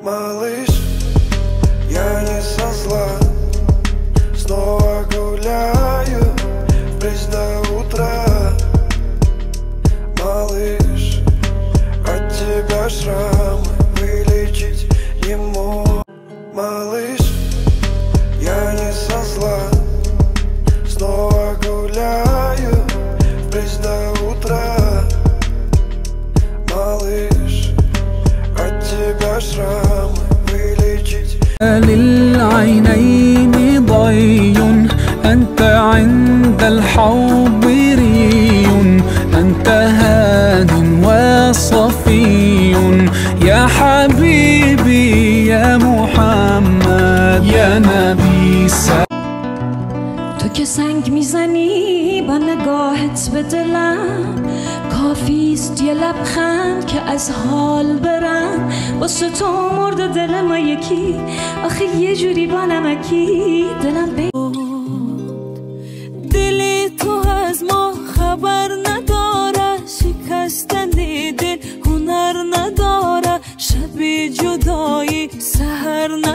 Малыш, я не со зла, снова гуляю вплоть до утра. Малыш, от тебя шрамы вылечить не мог. Малыш, я не со зла, снова гуляю вплоть до утра. Малыш, от тебя шрамы вылечить. للعينين ضي أنت عند الحب ري أنت هاد وصفي يا حبيبي يا محمد يا نبی تو که سنگ میزنی با نگاهت به دلم، کافیست یه لبخند که از حال برم. واسه تو مرد دل ما یکی، آخه یه جوری با نمکی دلم دلی تو از ما خبر نداره، شکستن دل هنر نداره، شب جدایی سحر نداره.